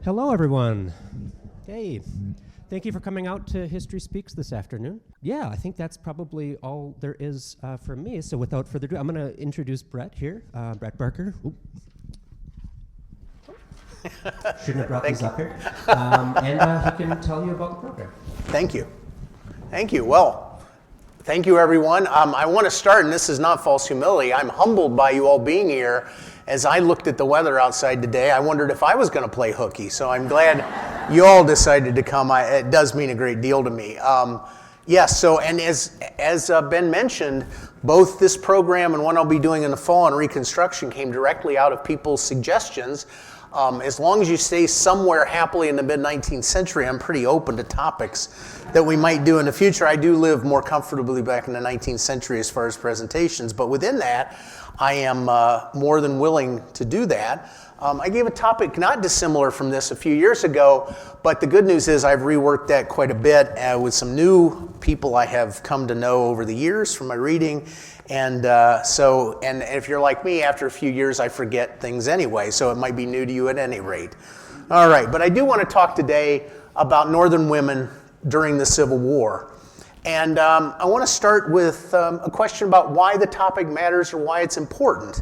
Hello, everyone. Hey, thank you for coming out to History Speaks this afternoon. Yeah, I think that's probably all there is from me. So without further ado, I'm going to introduce Brett here, Brett Barker. Oop. Shouldn't have brought these up here. And he can tell you about the program. Thank you. Thank you. Well, thank you, everyone. I want to start, and this is not false humility. I'm humbled by you all being here. As I looked at the weather outside today, I wondered if I was going to play hooky. So I'm glad you all decided to come. It does mean a great deal to me. Yes, so, and as Ben mentioned, both this program and one I'll be doing in the fall on Reconstruction came directly out of people's suggestions. As long as you stay somewhere happily in the mid-19th century, I'm pretty open to topics that we might do in the future. I do live more comfortably back in the 19th century as far as presentations, but within that, I am more than willing to do that. I gave a topic not dissimilar from this a few years ago, but the good news is I've reworked that quite a bit with some new people I have come to know over the years from my reading. And and if you're like me, after a few years, I forget things anyway, so it might be new to you at any rate. All right, but I do want to talk today about Northern women during the Civil War. And I want to start with a question about why the topic matters or why it's important.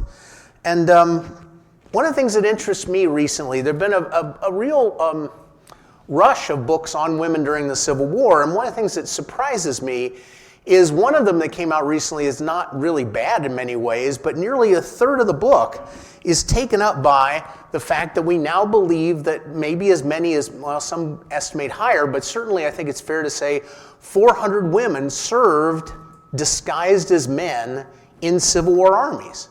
And one of the things that interests me recently, there have been a real rush of books on women during the Civil War, and one of the things that surprises me is one of them that came out recently is not really bad in many ways, but nearly a third of the book is taken up by the fact that we now believe that maybe as many as, well, some estimate higher, but certainly I think it's fair to say 400 women served disguised as men in Civil War armies.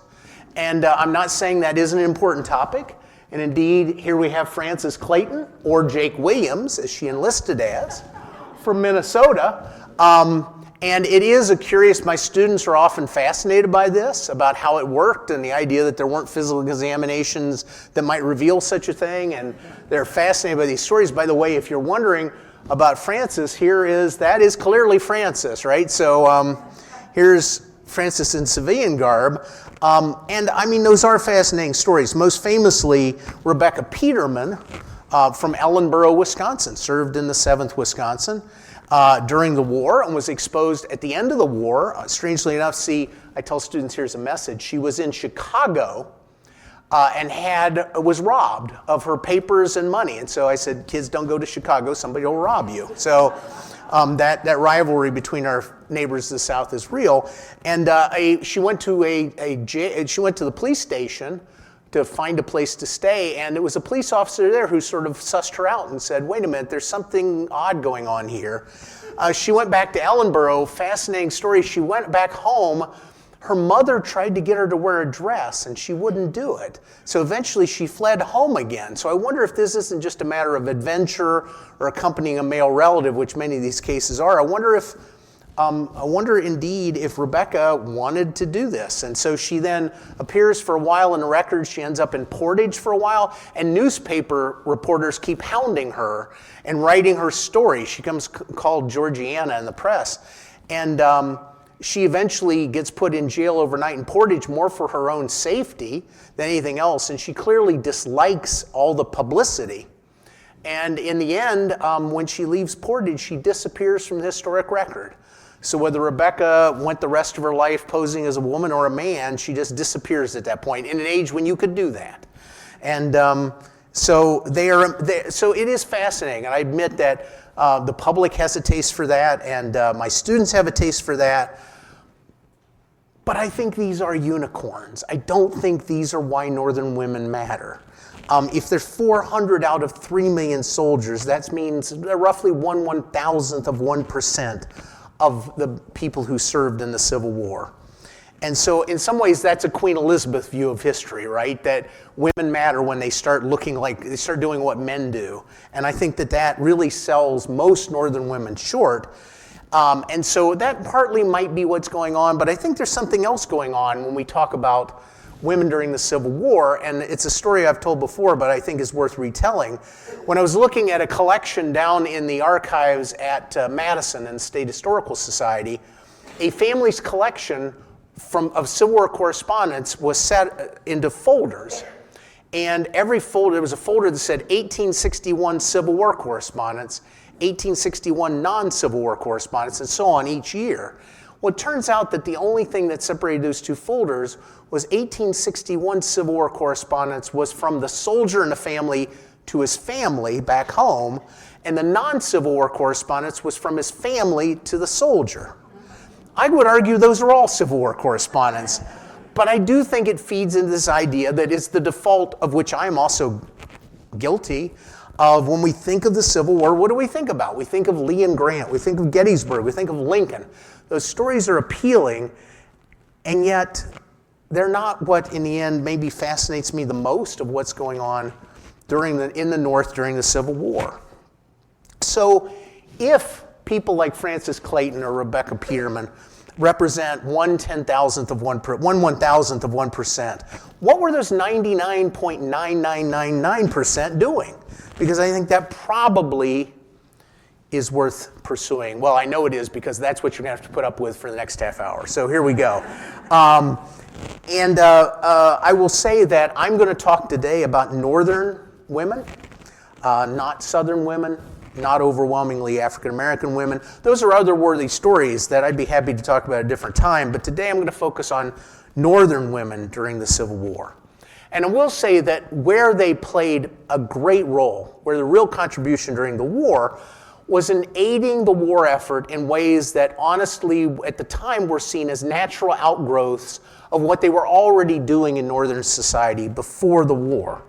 And I'm not saying that isn't an important topic. And indeed, here we have Frances Clayton, or Jake Williams, as she enlisted as, from Minnesota. And it is a curious, my students are often fascinated by this, about how it worked and the idea that there weren't physical examinations that might reveal such a thing. And they're fascinated by these stories. By the way, if you're wondering about Frances, that is clearly Frances, right? So here's Frances in civilian garb. And I mean, those are fascinating stories. Most famously, Rebecca Peterman from Ellenboro, Wisconsin, served in the 7th Wisconsin. During the war and was exposed at the end of the war. Strangely enough, I tell students here's a message. She was in Chicago and was robbed of her papers and money. And so I said, kids, don't go to Chicago. Somebody will rob you. So that rivalry between our neighbors to the South is real. And she went to the police station to find a place to stay, and it was a police officer there who sort of sussed her out and said, wait a minute, there's something odd going on here. She went back to Ellenboro, fascinating story. She went back home. Her mother tried to get her to wear a dress, and she wouldn't do it. So eventually she fled home again. So I wonder if this isn't just a matter of adventure or accompanying a male relative, which many of these cases are. I wonder indeed if Rebecca wanted to do this. And so she then appears for a while in the records. She ends up in Portage for a while, and newspaper reporters keep hounding her and writing her story. She comes called Georgiana in the press. And she eventually gets put in jail overnight in Portage more for her own safety than anything else. And she clearly dislikes all the publicity. And in the end, when she leaves Portage, she disappears from the historic record. So whether Rebecca went the rest of her life posing as a woman or a man, she just disappears at that point in an age when you could do that. And so it is fascinating. And I admit that the public has a taste for that, and my students have a taste for that. But I think these are unicorns. I don't think these are why Northern women matter. If there's 400 out of 3 million soldiers, that means roughly 1/1000th of 1% of the people who served in the Civil War. And so in some ways that's a Queen Elizabeth view of history, right? That women matter when they start doing what men do. And I think that really sells most Northern women short. And so that partly might be what's going on, but I think there's something else going on when we talk about women during the Civil War, and it's a story I've told before, but I think is worth retelling. When I was looking at a collection down in the archives at Madison and the State Historical Society, a family's collection of Civil War correspondence was set into folders. And every folder, there was a folder that said 1861 Civil War correspondence, 1861 non-Civil War correspondence, and so on each year. Well, it turns out that the only thing that separated those two folders was 1861 Civil War correspondence was from the soldier and the family to his family back home, and the non-Civil War correspondence was from his family to the soldier. I would argue those are all Civil War correspondence, but I do think it feeds into this idea that it's the default of which I am also guilty of. When we think of the Civil War, what do we think about? We think of Lee and Grant, we think of Gettysburg, we think of Lincoln. Those stories are appealing, and yet they're not what in the end maybe fascinates me the most of what's going on in the North during the Civil War. So if people like Francis Clayton or Rebecca Peterman represent 1/10,000th of 1%, what were those 99.9999% doing? Because I think that probably is worth pursuing. Well, I know it is, because that's what you're going to have to put up with for the next half hour. So here we go. I will say that I'm going to talk today about Northern women, not Southern women, not overwhelmingly African-American women. Those are other worthy stories that I'd be happy to talk about at a different time, but today I'm going to focus on Northern women during the Civil War. And I will say that where they played a great role, where the real contribution during the war was in aiding the war effort in ways that honestly at the time were seen as natural outgrowths of what they were already doing in Northern society before the war.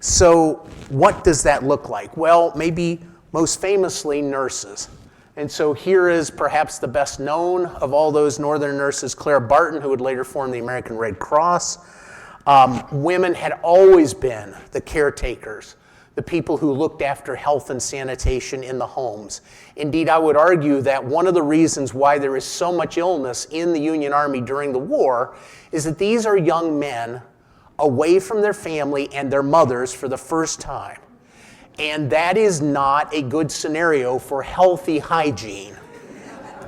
So what does that look like? Well, maybe most famously nurses. And so here is perhaps the best known of all those Northern nurses, Clara Barton, who would later form the American Red Cross. Women had always been the caretakers, the people who looked after health and sanitation in the homes. Indeed, I would argue that one of the reasons why there is so much illness in the Union Army during the war is that these are young men away from their family and their mothers for the first time. And that is not a good scenario for healthy hygiene,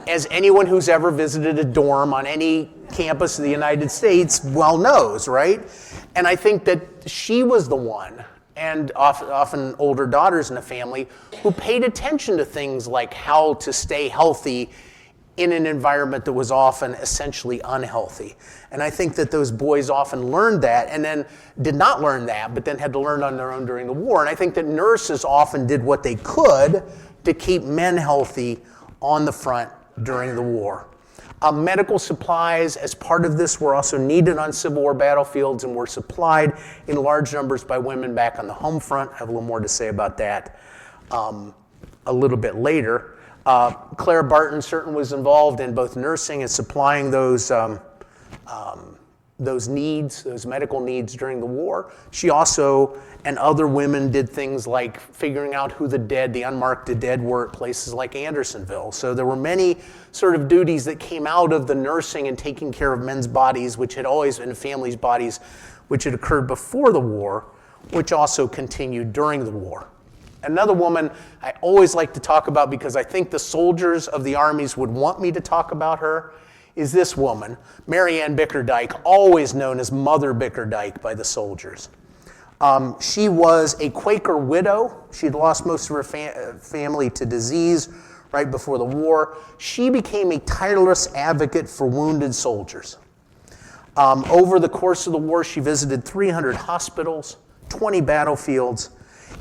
as anyone who's ever visited a dorm on any campus of the United States well knows, right? And I think that she was the one, and often older daughters in the family, who paid attention to things like how to stay healthy in an environment that was often essentially unhealthy. And I think that those boys often learned that and then did not learn that, but then had to learn on their own during the war. And I think that nurses often did what they could to keep men healthy on the front during the war. Medical supplies as part of this were also needed on Civil War battlefields and were supplied in large numbers by women back on the home front. I have a little more to say about that a little bit later. Clara Barton certainly was involved in both nursing and supplying those needs, those medical needs during the war. She also and other women did things like figuring out who the dead, the unmarked dead were at places like Andersonville. So there were many sort of duties that came out of the nursing and taking care of men's bodies, which had always been families' bodies, which had occurred before the war, which also continued during the war. Another woman I always like to talk about because I think the soldiers of the armies would want me to talk about her is this woman, Mary Ann Bickerdike, always known as Mother Bickerdike by the soldiers. She was a Quaker widow. She'd lost most of her family to disease right before the war. She became a tireless advocate for wounded soldiers. Over the course of the war, she visited 300 hospitals, 20 battlefields,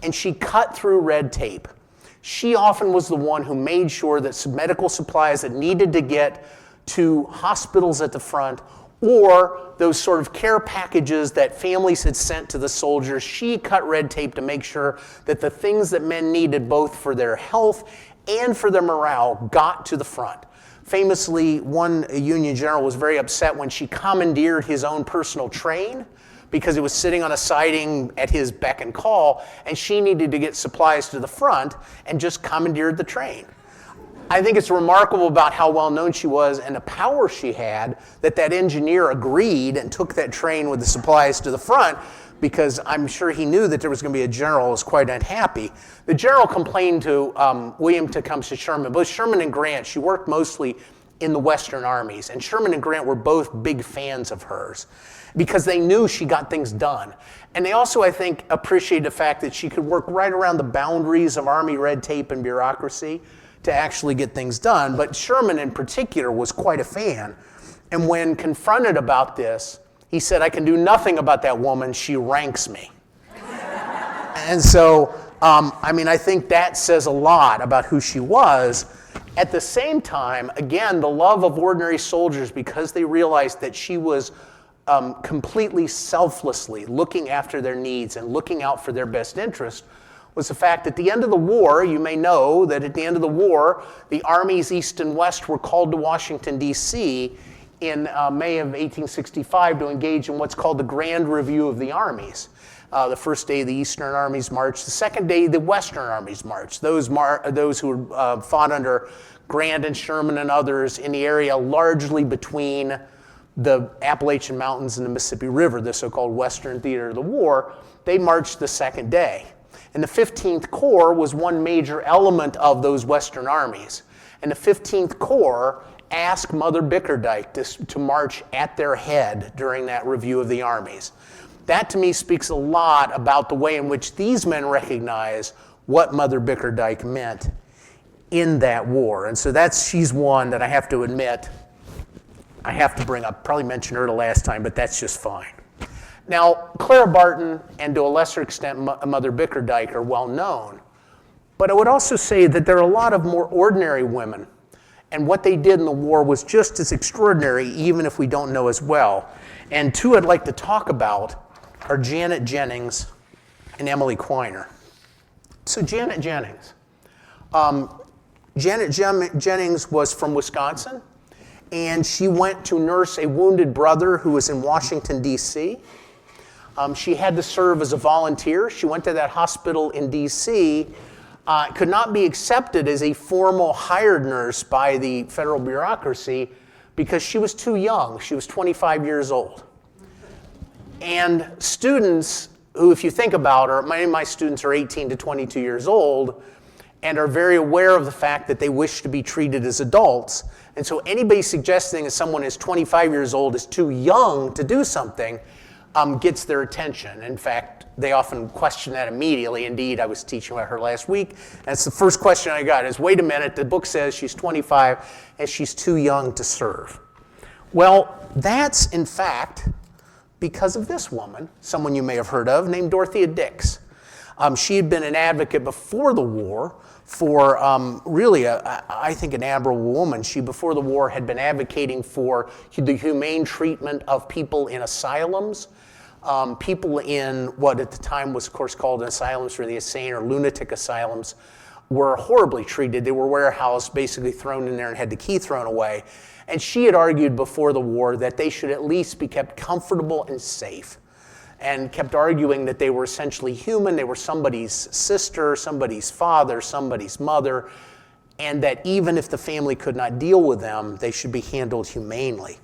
and she cut through red tape. She often was the one who made sure that some medical supplies that needed to get to hospitals at the front or those sort of care packages that families had sent to the soldiers, she cut red tape to make sure that the things that men needed both for their health and for their morale got to the front. Famously, one Union general was very upset when she commandeered his own personal train because it was sitting on a siding at his beck and call, and she needed to get supplies to the front and just commandeered the train. I think it's remarkable about how well known she was and the power she had that engineer agreed and took that train with the supplies to the front, because I'm sure he knew that there was going to be a general who was quite unhappy. The general complained to William Tecumseh Sherman. Both Sherman and Grant, she worked mostly in the Western armies. And Sherman and Grant were both big fans of hers because they knew she got things done. And they also, I think, appreciated the fact that she could work right around the boundaries of Army red tape and bureaucracy to actually get things done. But Sherman in particular was quite a fan. And when confronted about this, he said, "I can do nothing about that woman. She ranks me." And so, I think that says a lot about who she was. At the same time, again, the love of ordinary soldiers, because they realized that she was completely selflessly looking after their needs and looking out for their best interest, was the fact at the end of the war, you may know that at the end of the war, the armies east and west were called to Washington, D.C. in May of 1865 to engage in what's called the Grand Review of the Armies. The first day, the Eastern armies marched. The second day, the Western armies marched. Those who fought under Grant and Sherman and others in the area largely between the Appalachian Mountains and the Mississippi River, the so-called Western Theater of the War, they marched the second day. And the 15th Corps was one major element of those Western armies. And the 15th Corps asked Mother Bickerdike to march at their head during that review of the armies. That to me speaks a lot about the way in which these men recognize what Mother Bickerdike meant in that war. And so she's one that I have to admit, I have to bring up. Probably mentioned her the last time, but that's just fine. Now, Clara Barton and to a lesser extent Mother Bickerdike are well known. But I would also say that there are a lot of more ordinary women, and what they did in the war was just as extraordinary, even if we don't know as well. And two I'd like to talk about are Janet Jennings and Emily Quiner. So Janet Jennings. Jennings was from Wisconsin, and she went to nurse a wounded brother who was in Washington, D.C. She had to serve as a volunteer. She went to that hospital in D.C., could not be accepted as a formal hired nurse by the federal bureaucracy because she was too young. She was 25 years old. And students who, if you think about her, many of my students are 18 to 22 years old and are very aware of the fact that they wish to be treated as adults. And so anybody suggesting that someone is 25 years old is too young to do something gets their attention. In fact, they often question that immediately. Indeed, I was teaching about her last week. And it's the first question I got is, wait a minute, the book says she's 25 and she's too young to serve. Well, that's in fact because of this woman, someone you may have heard of, named Dorothea Dix. She had been an advocate before the war for really, I think, an admirable woman. She, before the war, had been advocating for the humane treatment of people in asylums, people in what at the time was, of course, called asylums for the insane or lunatic asylums, were horribly treated. They were warehoused, basically thrown in there and had the key thrown away. And she had argued before the war that they should at least be kept comfortable and safe, and kept arguing that they were essentially human. They were somebody's sister, somebody's father, somebody's mother, and that even if the family could not deal with them, they should be handled humanely.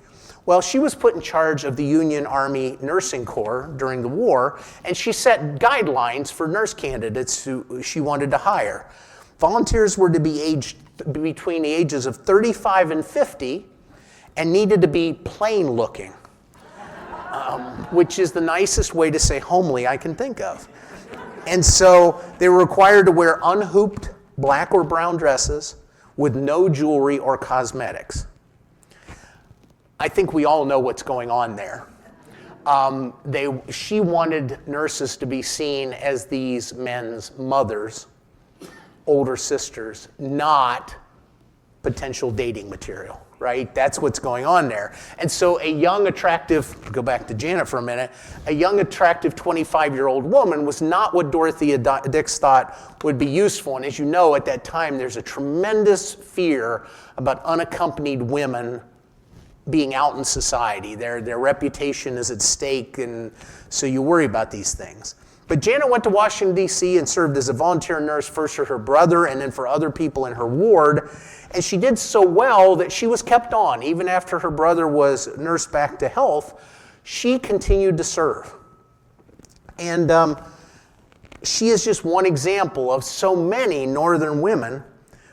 Well, she was put in charge of the Union Army Nursing Corps during the war, and she set guidelines for nurse candidates who she wanted to hire. Volunteers were to be aged between the ages of 35 and 50 and needed to be plain looking, which is the nicest way to say homely I can think of. And so they were required to wear unhooped black or brown dresses with no jewelry or cosmetics. I think we all know what's going on there. She wanted nurses to be seen as these men's mothers, older sisters, not potential dating material, right? That's what's going on there. And so a young, attractive, go back to Janet for a minute, a young, attractive 25-year-old woman was not what Dorothea Dix thought would be useful. And as you know, at that time, there's a tremendous fear about unaccompanied women being out in society. Their reputation is at stake, and so you worry about these things. But Janet went to Washington, D.C. and served as a volunteer nurse first for her brother and then for other people in her ward. And she did so well that she was kept on. Even after her brother was nursed back to health, she continued to serve. And she is just one example of so many northern women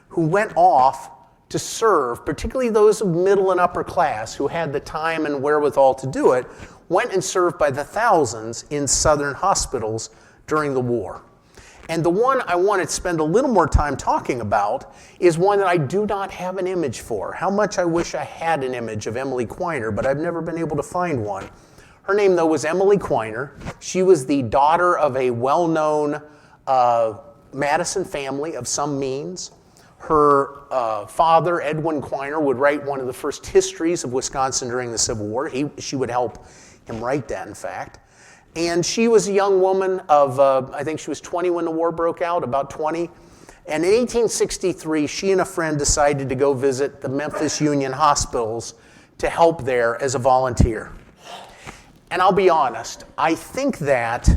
who went off to serve, particularly those of middle and upper class who had the time and wherewithal to do it, went and served by the thousands in Southern hospitals during the war. And the one I want to spend a little more time talking about is one that I do not have an image for. How much I wish I had an image of Emily Quiner, but I've never been able to find one. Her name, though, was Emily Quiner. She was the daughter of a well-known Madison family of some means. Her father, Edwin Quiner, would write one of the first histories of Wisconsin during the Civil War. She would help him write that, in fact. And she was a young woman of, I think she was 20 when the war broke out, about 20. And in 1863, she and a friend decided to go visit the Memphis Union hospitals to help there as a volunteer. And I'll be honest, I think that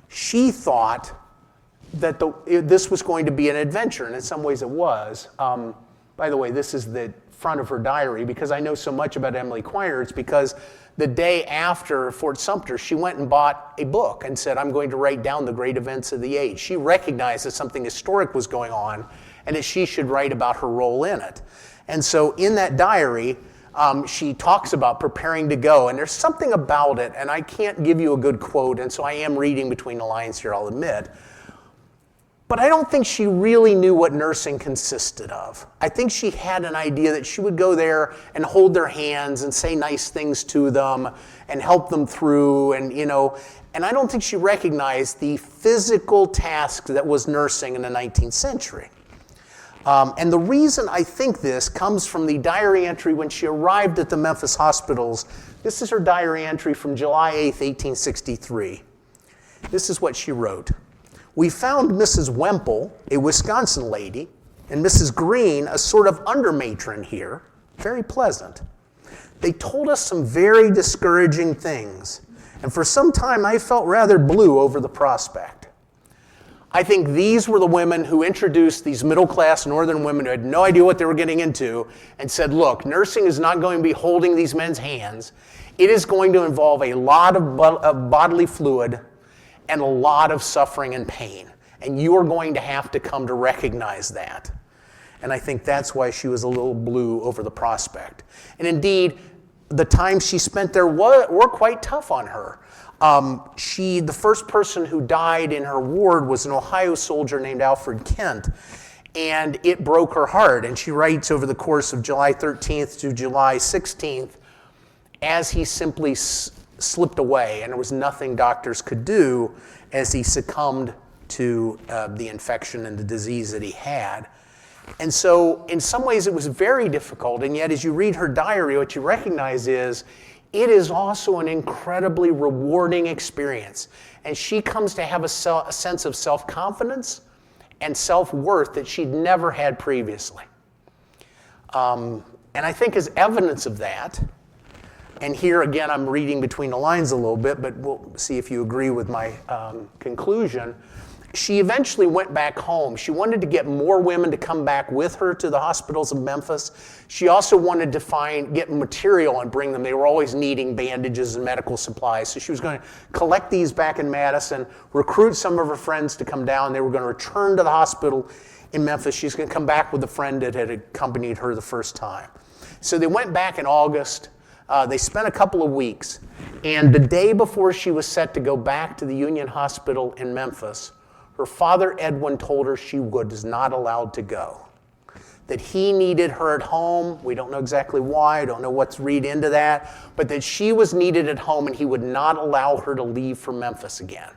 she thought that this was going to be an adventure, and in some ways it was. By the way, this is the front of her diary. Because I know so much about Emily Quiner, it's because the day after Fort Sumter, she went and bought a book and said, I'm going to write down the great events of the age. She recognized that something historic was going on and that she should write about her role in it. And so in that diary, she talks about preparing to go, and there's something about it, and I can't give you a good quote, and so I am reading between the lines here, I'll admit. But I don't think she really knew what nursing consisted of. I think she had an idea that she would go there and hold their hands and say nice things to them and help them through, and I don't think she recognized the physical task that was nursing in the 19th century. And the reason I think this comes from the diary entry when she arrived at the Memphis hospitals. This is her diary entry from July 8th, 1863. This is what she wrote. We found Mrs. Wemple, a Wisconsin lady, and Mrs. Green, a sort of under-matron here, very pleasant. They told us some very discouraging things, and for some time I felt rather blue over the prospect. I think these were the women who introduced these middle-class northern women who had no idea what they were getting into and said, look, nursing is not going to be holding these men's hands. It is going to involve a lot of bodily fluid and a lot of suffering and pain. And you are going to have to come to recognize that. And I think that's why she was a little blue over the prospect. And indeed, the time she spent there were quite tough on her. The first person who died in her ward was an Ohio soldier named Alfred Kent. And it broke her heart. And she writes over the course of July 13th to July 16th, as he simply slipped away, and there was nothing doctors could do as he succumbed to the infection and the disease that he had. And so in some ways it was very difficult, and yet as you read her diary, what you recognize is it is also an incredibly rewarding experience. And she comes to have a sense of self-confidence and self-worth that she'd never had previously. And I think as evidence of that, and here again, I'm reading between the lines a little bit, but we'll see if you agree with my conclusion. She eventually went back home. She wanted to get more women to come back with her to the hospitals of Memphis. She also wanted to get material and bring them. They were always needing bandages and medical supplies. So she was going to collect these back in Madison, recruit some of her friends to come down. They were going to return to the hospital in Memphis. She's going to come back with a friend that had accompanied her the first time. So they went back in August. They spent a couple of weeks, and the day before she was set to go back to the Union Hospital in Memphis, her father, Edwin, told her she was not allowed to go, that he needed her at home. We don't know exactly why, I don't know what's read into that, but that she was needed at home and he would not allow her to leave for Memphis again.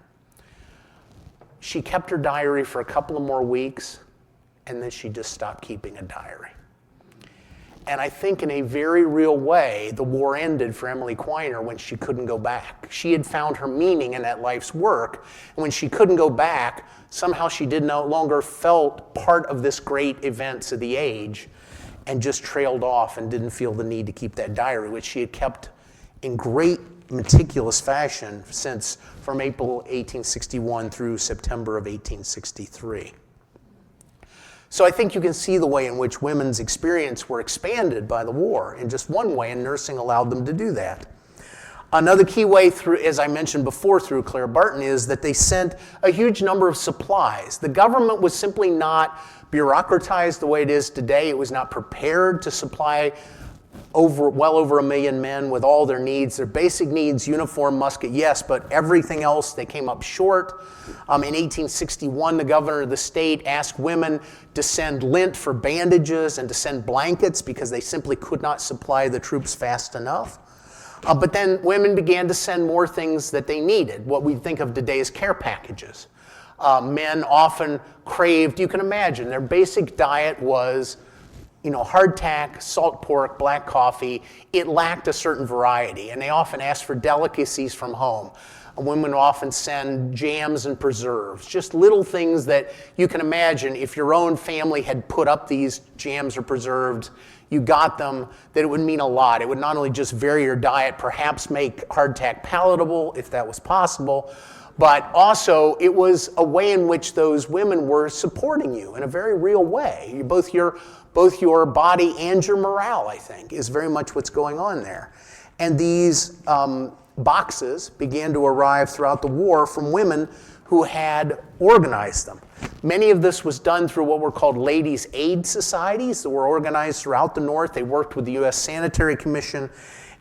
She kept her diary for a couple of more weeks, and then she just stopped keeping a diary. And I think in a very real way, the war ended for Emily Quiner when she couldn't go back. She had found her meaning in that life's work. And when she couldn't go back, somehow she no longer felt part of this great events of the age and just trailed off and didn't feel the need to keep that diary, which she had kept in great meticulous fashion from April 1861 through September of 1863. So I think you can see the way in which women's experience were expanded by the war in just one way, and nursing allowed them to do that. Another key way through, as I mentioned before, through Clara Barton, is that they sent a huge number of supplies. The government was simply not bureaucratized the way it is today. It was not prepared to supply well over 1 million men with all their needs. Their basic needs, uniform, musket, yes, but everything else, they came up short. In 1861, the governor of the state asked women to send lint for bandages and to send blankets because they simply could not supply the troops fast enough. But then women began to send more things that they needed, what we think of today as care packages. Men often craved, you can imagine, their basic diet was hardtack, salt pork, black coffee. It lacked a certain variety, and they often asked for delicacies from home. Women often send jams and preserves, just little things that you can imagine if your own family had put up these jams or preserves, you got them, that it would mean a lot. It would not only just vary your diet, perhaps make hardtack palatable, if that was possible, but also it was a way in which those women were supporting you in a very real way. Both your body and your morale, I think, is very much what's going on there. And these boxes began to arrive throughout the war from women who had organized them. Many of this was done through what were called ladies' aid societies that were organized throughout the North. They worked with the U.S. Sanitary Commission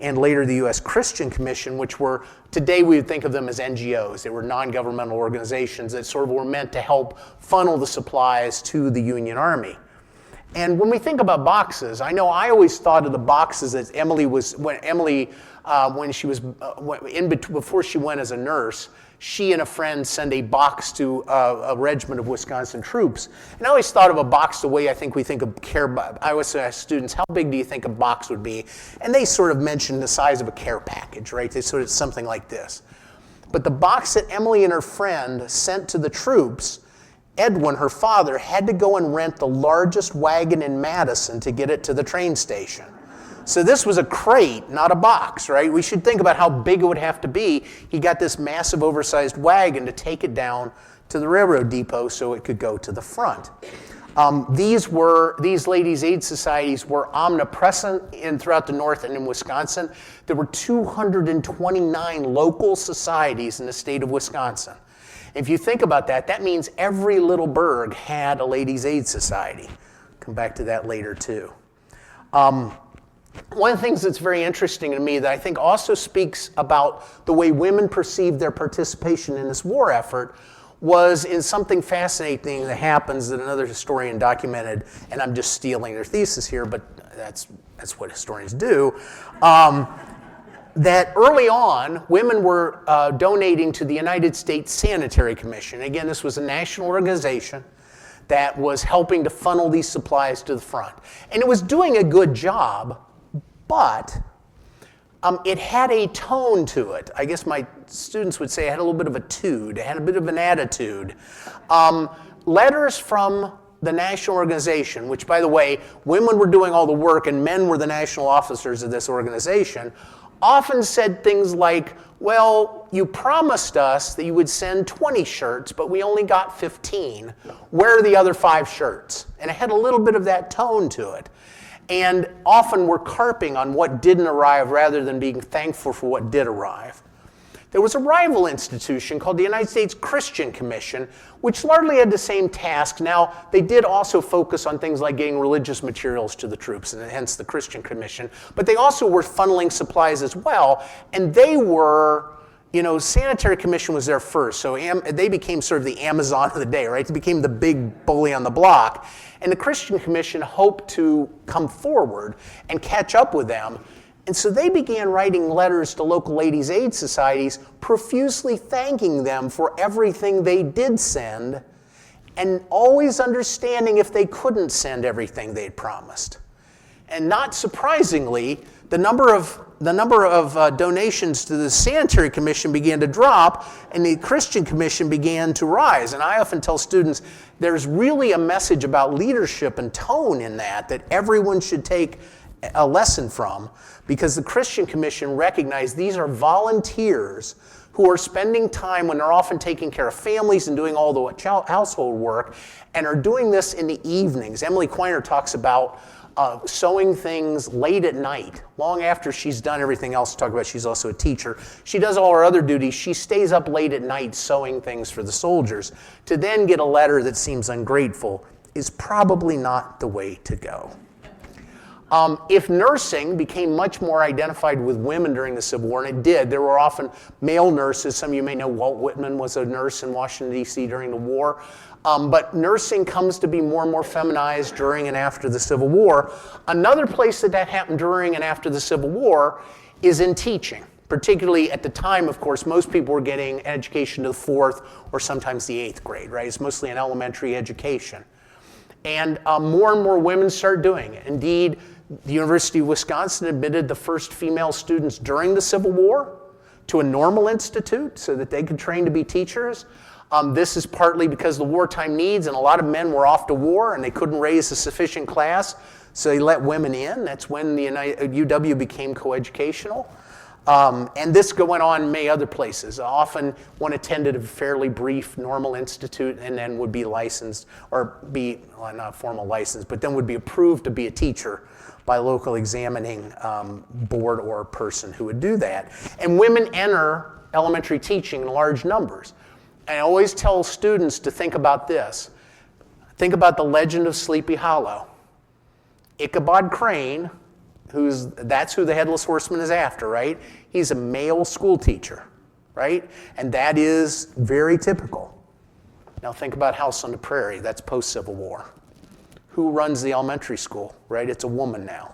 and later the U.S. Christian Commission, which were, today we would think of them as NGOs. They were non-governmental organizations that sort of were meant to help funnel the supplies to the Union Army. And when we think about boxes, I know I always thought of the boxes that before she went as a nurse, she and a friend sent a box to a regiment of Wisconsin troops. And I always thought of a box the way I think we think of care. I always ask students, how big do you think a box would be? And they sort of mentioned the size of a care package, right? They sort of something like this. But the box that Emily and her friend sent to the troops, Edwin, her father, had to go and rent the largest wagon in Madison to get it to the train station. So this was a crate, not a box, right? We should think about how big it would have to be. He got this massive oversized wagon to take it down to the railroad depot so it could go to the front. These ladies' aid societies were omnipresent throughout the North and in Wisconsin. There were 229 local societies in the state of Wisconsin. If you think about that, that means every little burg had a ladies' aid society. Come back to that later too. One of the things that's very interesting to me that I think also speaks about the way women perceived their participation in this war effort was in something fascinating that happens that another historian documented, and I'm just stealing their thesis here, but that's what historians do. That early on, women were donating to the United States Sanitary Commission. Again, this was a national organization that was helping to funnel these supplies to the front. And it was doing a good job, but it had a tone to it. I guess my students would say it had a little bit of a tude, it had a bit of an attitude. Letters from the national organization, which, by the way, women were doing all the work and men were the national officers of this organization, often said things like, well, you promised us that you would send 20 shirts, but we only got 15. Where are the other 5 shirts? And it had a little bit of that tone to it. And often were carping on what didn't arrive rather than being thankful for what did arrive. There was a rival institution called the United States Christian Commission, which largely had the same task. Now, they did also focus on things like getting religious materials to the troops, and hence the Christian Commission. But they also were funneling supplies as well, and they were, Sanitary Commission was there first, so they became sort of the Amazon of the day, right? They became the big bully on the block. And the Christian Commission hoped to come forward and catch up with them. And so they began writing letters to local ladies' aid societies, profusely thanking them for everything they did send, and always understanding if they couldn't send everything they'd promised. And not surprisingly, the number of donations to the Sanitary Commission began to drop, and the Christian Commission began to rise. And I often tell students, there's really a message about leadership and tone in that everyone should take a lesson from, because the Christian Commission recognized these are volunteers who are spending time when they're often taking care of families and doing all the household work, and are doing this in the evenings. Emily Quiner talks about sewing things late at night, long after she's done everything else. Talk about she's also a teacher. She does all her other duties. She stays up late at night sewing things for the soldiers. To then get a letter that seems ungrateful is probably not the way to go. If nursing became much more identified with women during the Civil War, and it did, there were often male nurses. Some of you may know Walt Whitman was a nurse in Washington, D.C. during the war. But nursing comes to be more and more feminized during and after the Civil War. Another place that happened during and after the Civil War is in teaching. Particularly at the time, of course, most people were getting education to the 4th or sometimes the 8th grade, right? It's mostly an elementary education. And more and more women start doing it. Indeed, the University of Wisconsin admitted the first female students during the Civil War to a normal institute so that they could train to be teachers. This is partly because of the wartime needs, and a lot of men were off to war and they couldn't raise a sufficient class, so they let women in. That's when the UW became coeducational. And this went on in many other places. Often one attended a fairly brief normal institute and then would be licensed, or be, well, not formal license, but then would be approved to be a teacher by a local examining board or person who would do that. And women enter elementary teaching in large numbers. And I always tell students to think about this. Think about the legend of Sleepy Hollow. Ichabod Crane, that's who the Headless Horseman is after, right? He's a male school teacher, right? And that is very typical. Now think about House on the Prairie. That's post-Civil War. Who runs the elementary school, right? It's a woman now.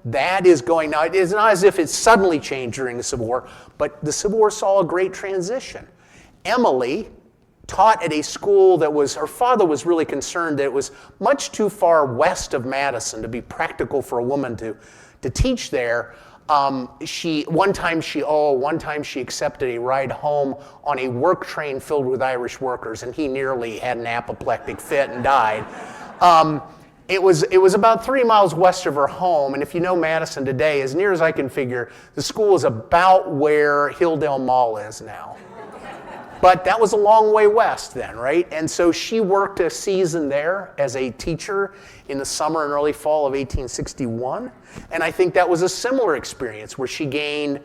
That is going, now it's not as if it suddenly changed during the Civil War, but the Civil War saw a great transition. Emily taught at a school that her father was really concerned that it was much too far west of Madison to be practical for a woman to teach there. One time she accepted a ride home on a work train filled with Irish workers, and he nearly had an apoplectic fit and died. It was about 3 miles west of her home, and if you know Madison today, as near as I can figure, the school is about where Hilldale Mall is now. But that was a long way west then, right? And so she worked a season there as a teacher in the summer and early fall of 1861. And I think that was a similar experience where she gained,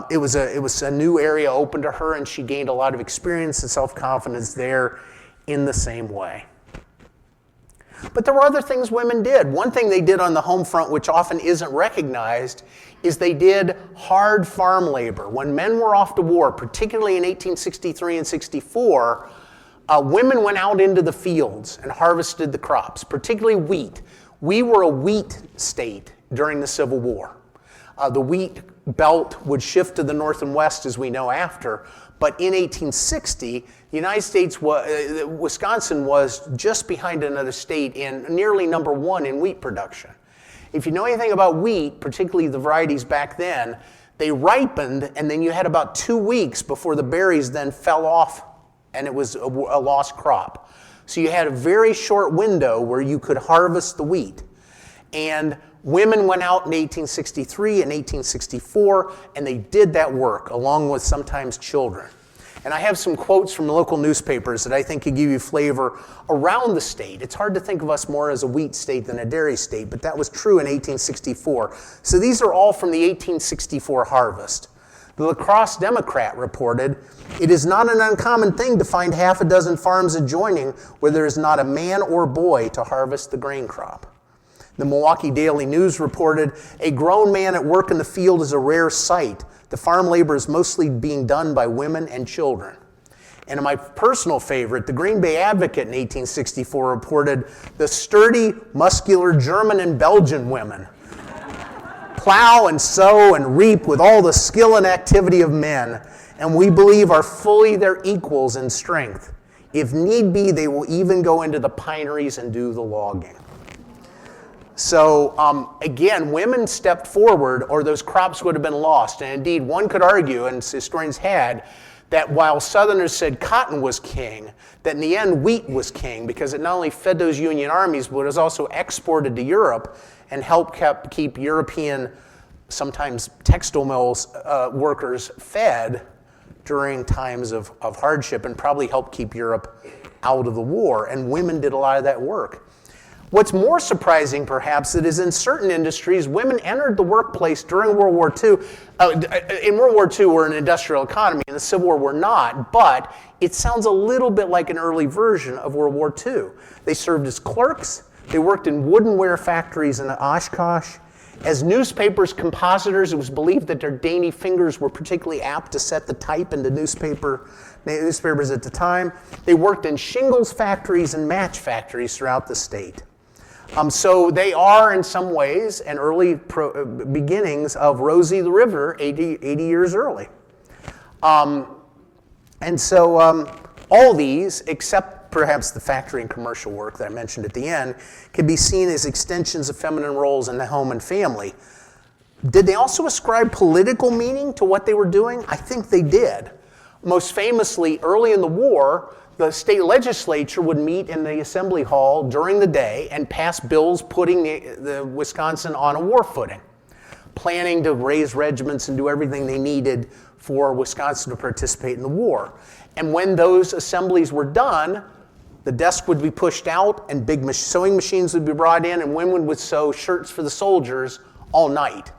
it was a new area open to her, and she gained a lot of experience and self-confidence there in the same way. But there were other things women did. One thing they did on the home front, which often isn't recognized, is they did hard farm labor. When men were off to war, particularly in 1863 and 64, women went out into the fields and harvested the crops, particularly wheat. We were a wheat state during the Civil War. The wheat belt would shift to the north and west, as we know after, but in 1860, the United States, Wisconsin was just behind another state in nearly number 1 in wheat production. If you know anything about wheat, particularly the varieties back then, they ripened, and then you had about 2 weeks before the berries then fell off, and it was a lost crop. So you had a very short window where you could harvest the wheat. And women went out in 1863 and 1864, and they did that work, along with sometimes children. And I have some quotes from local newspapers that I think could give you flavor around the state. It's hard to think of us more as a wheat state than a dairy state, but that was true in 1864. So these are all from the 1864 harvest. The La Crosse Democrat reported, "It is not an uncommon thing to find half a dozen farms adjoining where there is not a man or boy to harvest the grain crop." The Milwaukee Daily News reported, "A grown man at work in the field is a rare sight. The farm labor is mostly being done by women and children." And my personal favorite, the Green Bay Advocate in 1864 reported, "The sturdy, muscular German and Belgian women plow and sow and reap with all the skill and activity of men, and we believe are fully their equals in strength. If need be, they will even go into the pineries and do the logging." So again, women stepped forward or those crops would have been lost. And indeed, one could argue, and historians had, that while Southerners said cotton was king, that in the end wheat was king because it not only fed those Union armies, but it was also exported to Europe and helped keep European, sometimes textile mills workers fed during times of hardship, and probably helped keep Europe out of the war. And women did a lot of that work. What's more surprising, perhaps, that is in certain industries, women entered the workplace during World War II. In World War II, we're an industrial economy. In the Civil War, we're not. But it sounds a little bit like an early version of World War II. They served as clerks. They worked in woodenware factories in Oshkosh. As newspapers compositors, it was believed that their dainty fingers were particularly apt to set the type into newspapers at the time. They worked in shingles factories and match factories throughout the state. So they are, in some ways, an early beginnings of Rosie the Riveter 80 years early. All these, except perhaps the factory and commercial work that I mentioned at the end, can be seen as extensions of feminine roles in the home and family. Did they also ascribe political meaning to what they were doing? I think they did. Most famously, early in the war, the state legislature would meet in the assembly hall during the day and pass bills putting the Wisconsin on a war footing, planning to raise regiments and do everything they needed for Wisconsin to participate in the war. And when those assemblies were done, the desk would be pushed out and big sewing machines would be brought in and women would sew shirts for the soldiers all night.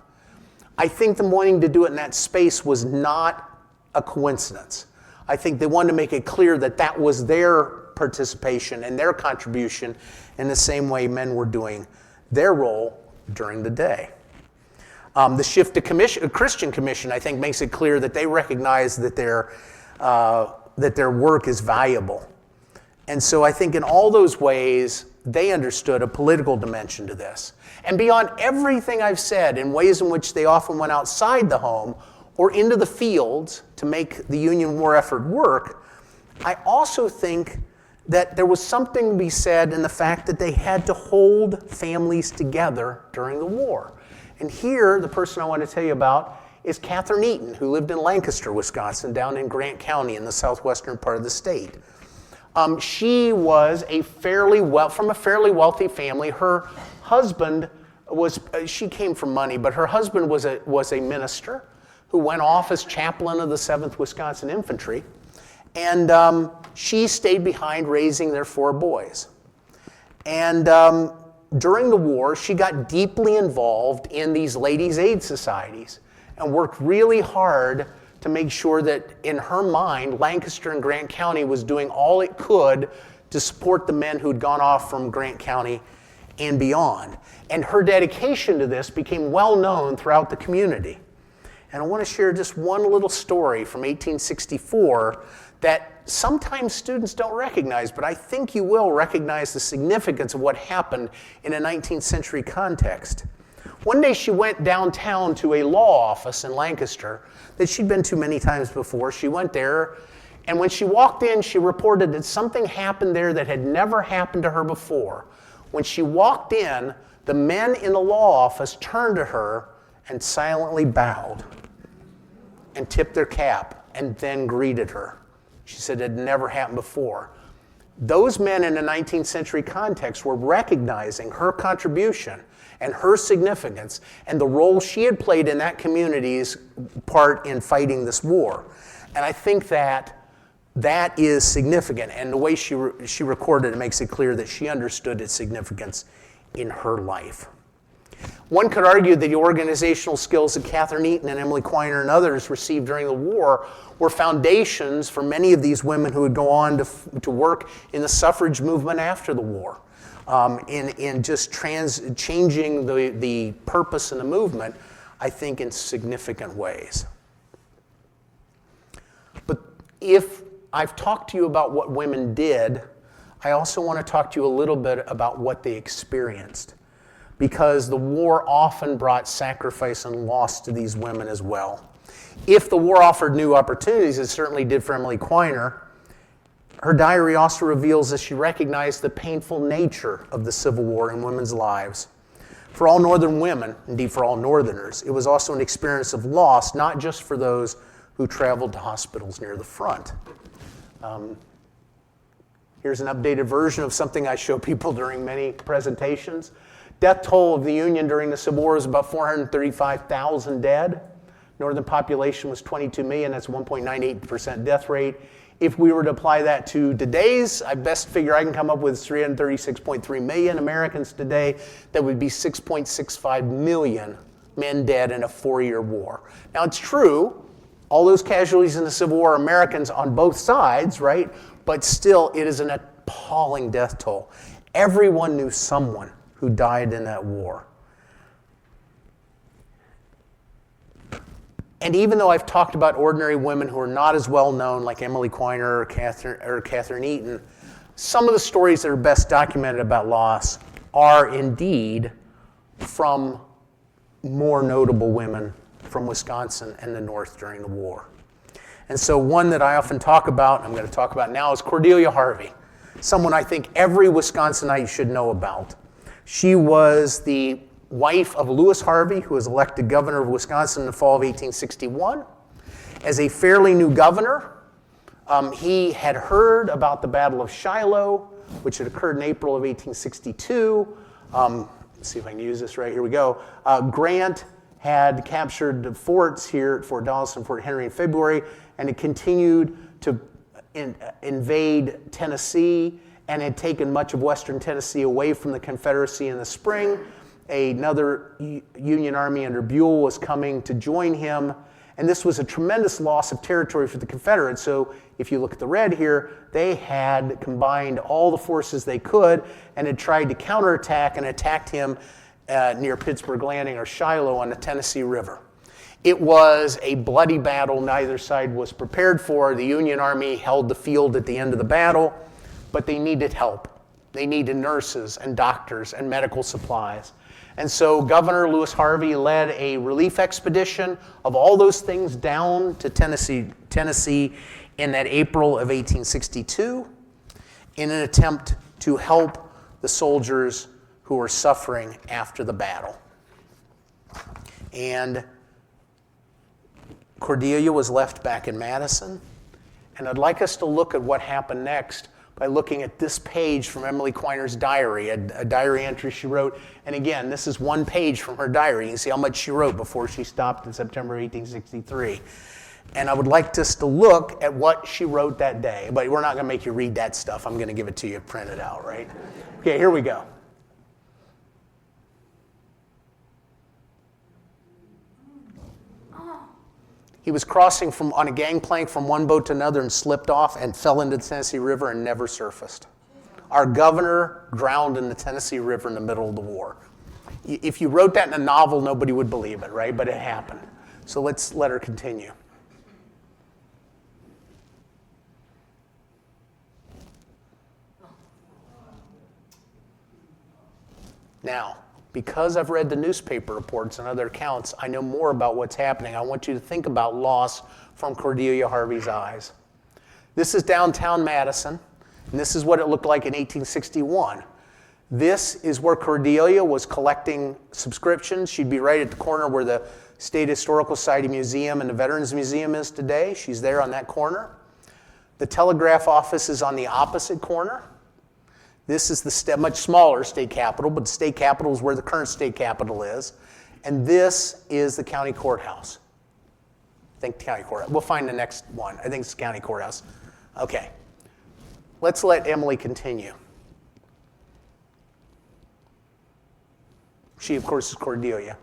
I think them wanting to do it in that space was not a coincidence. I think they wanted to make it clear that that was their participation and their contribution in the same way men were doing their role during the day. The shift to Christian Commission, I think, makes it clear that they recognize that their work is valuable. And so I think in all those ways, they understood a political dimension to this. And beyond everything I've said, in ways in which they often went outside the home or into the fields to make the Union war effort work, I also think that there was something to be said in the fact that they had to hold families together during the war. And here, the person I want to tell you about is Catherine Eaton, who lived in Lancaster, Wisconsin, down in Grant County in the southwestern part of the state. She was from a fairly wealthy family. Her husband she came from money, but her husband was a minister who went off as chaplain of the 7th Wisconsin Infantry. And she stayed behind raising their 4 boys. And during the war, she got deeply involved in these ladies' aid societies and worked really hard to make sure that, in her mind, Lancaster and Grant County was doing all it could to support the men who'd gone off from Grant County and beyond. And her dedication to this became well known throughout the community. And I want to share just one little story from 1864 that sometimes students don't recognize, but I think you will recognize the significance of what happened in a 19th century context. One day she went downtown to a law office in Lancaster that she'd been to many times before. She went there, and when she walked in, she reported that something happened there that had never happened to her before. When she walked in, the men in the law office turned to her and silently bowed and tipped their cap and then greeted her. She said it had never happened before. Those men in the 19th century context were recognizing her contribution and her significance and the role she had played in that community's part in fighting this war. And I think that is significant. And the way she recorded it makes it clear that she understood its significance in her life. One could argue that the organizational skills that Catherine Eaton and Emily Quiner and others received during the war were foundations for many of these women who would go on to work in the suffrage movement after the war, in just changing the purpose and the movement, I think, in significant ways. But if I've talked to you about what women did, I also want to talk to you a little bit about what they experienced, because the war often brought sacrifice and loss to these women as well. If the war offered new opportunities, it certainly did for Emily Quiner, her diary also reveals that she recognized the painful nature of the Civil War in women's lives. For all Northern women, indeed for all Northerners, it was also an experience of loss, not just for those who traveled to hospitals near the front. Here's an updated version of something I show people during many presentations. Death toll of the Union during the Civil War was about 435,000 dead. Northern population was 22 million. That's 1.98% death rate. If we were to apply that to today's, I best figure I can come up with 336.3 million Americans today. That would be 6.65 million men dead in a 4-year war. Now, it's true, all those casualties in the Civil War are Americans on both sides, right? But still, it is an appalling death toll. Everyone knew someone who died in that war. And even though I've talked about ordinary women who are not as well known, like Emily Quiner or Catherine Eaton, some of the stories that are best documented about loss are indeed from more notable women from Wisconsin and the North during the war. And so one that I often talk about, I'm going to talk about now, is Cordelia Harvey, someone I think every Wisconsinite should know about. She was the wife of Lewis Harvey, who was elected governor of Wisconsin in the fall of 1861. As a fairly new governor, he had heard about the Battle of Shiloh, which had occurred in April of 1862. Let's see if I can use this right. Here we go. Grant had captured the forts here at Fort Dallas and Fort Henry in February, and had continued to invade Tennessee, and had taken much of western Tennessee away from the Confederacy in the spring. Another Union army under Buell was coming to join him, and this was a tremendous loss of territory for the Confederates. So if you look at the red here, they had combined all the forces they could and had tried to counterattack and attacked him near Pittsburgh Landing or Shiloh on the Tennessee River. It was a bloody battle neither side was prepared for. The Union Army held the field at the end of the battle, but they needed help. They needed nurses and doctors and medical supplies. And so Governor Lewis Harvey led a relief expedition of all those things down to Tennessee in that April of 1862 in an attempt to help the soldiers who were suffering after the battle. And Cordelia was left back in Madison. And I'd like us to look at what happened next by looking at this page from Emily Quiner's diary, a diary entry she wrote. And again, this is one page from her diary. You can see how much she wrote before she stopped in September 1863. And I would like us to look at what she wrote that day. But we're not going to make you read that stuff. I'm going to give it to you printed out, right? Okay, here we go. He was crossing on a gangplank from one boat to another and slipped off and fell into the Tennessee River and never surfaced. Our governor drowned in the Tennessee River in the middle of the war. If you wrote that in a novel, nobody would believe it, right? But it happened. So let's let her continue. Now, because I've read the newspaper reports and other accounts, I know more about what's happening. I want you to think about loss from Cordelia Harvey's eyes. This is downtown Madison, and this is what it looked like in 1861. This is where Cordelia was collecting subscriptions. She'd be right at the corner where the State Historical Society Museum and the Veterans Museum is today. She's there on that corner. The telegraph office is on the opposite corner. This is the much smaller state capitol, but the state capitol is where the current state capitol is. And this is the county courthouse. I think the county courthouse. We'll find the next one. I think it's the county courthouse. Okay. Let's let Emily continue. She, of course, is Cordelia.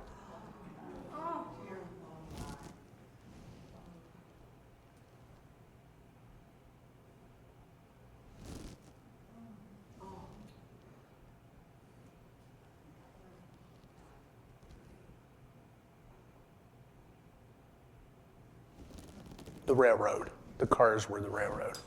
The railroad. The cars were the railroad.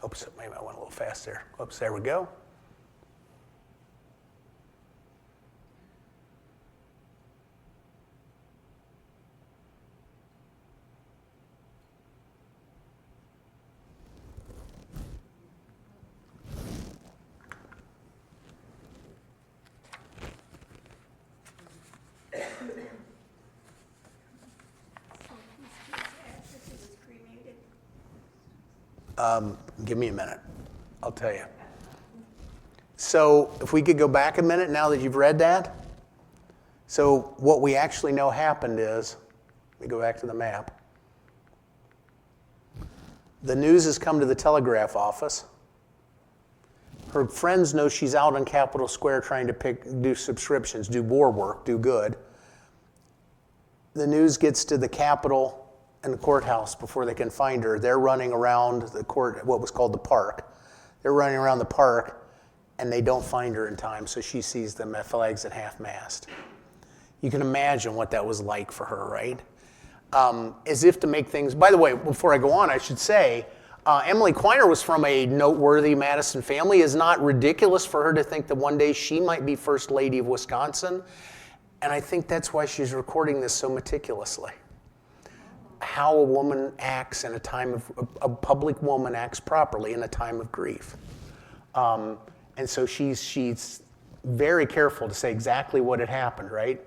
Oops, maybe I went a little fast there. Oops, there we go. Give me a minute. I'll tell you. So if we could go back a minute now that you've read that. So what we actually know happened is, let me go back to the map. The news has come to the telegraph office. Her friends know she's out on Capitol Square trying to do subscriptions, do war work, do good. The news gets to the Capitol and the courthouse before they can find her. They're running around the court, what was called the park. They're running around the park, and they don't find her in time, so she sees them at flags at half-mast. You can imagine what that was like for her, right? As if to make things... By the way, before I go on, I should say, Emily Quiner was from a noteworthy Madison family. It's not ridiculous for her to think that one day she might be First Lady of Wisconsin, and I think that's why she's recording this so meticulously. How a woman acts in a time of... A public woman acts properly in a time of grief. And so she's very careful to say exactly what had happened, right?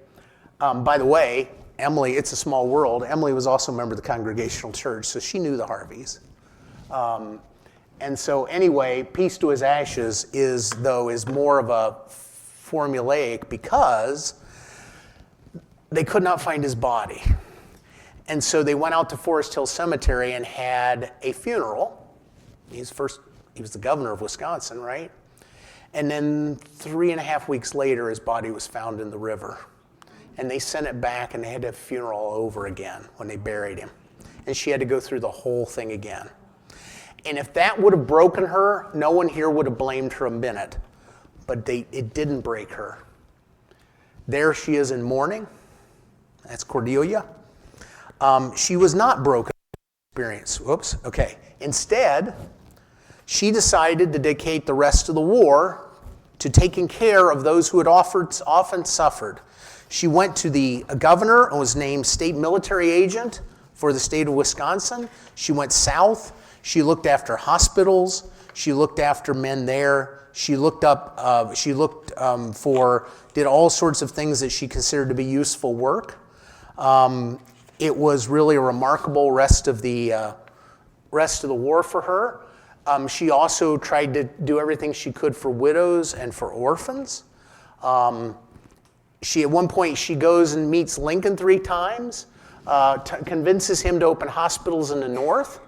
By the way, Emily, it's a small world. Emily was also a member of the Congregational Church, so she knew the Harveys. And so anyway, Peace to His Ashes is more of a formulaic because they could not find his body. And so they went out to Forest Hill Cemetery and had a funeral. He was the governor of Wisconsin, right? And then 3.5 weeks later, his body was found in the river. And they sent it back, and they had to have a funeral all over again when they buried him. And she had to go through the whole thing again. And if that would have broken her, no one here would have blamed her a minute. But it didn't break her. There she is in mourning. That's Cordelia. She was not broken experience. Whoops. Okay. Instead, she decided to dedicate the rest of the war to taking care of those who had often suffered. She went to the governor and was named state military agent for the state of Wisconsin. She went south. She looked after hospitals. She looked after men there. She did all sorts of things that she considered to be useful work. It was really a remarkable rest of the war for her. She also tried to do everything she could for widows and for orphans. At one point, she goes and meets Lincoln 3 times, convinces him to open hospitals in the north.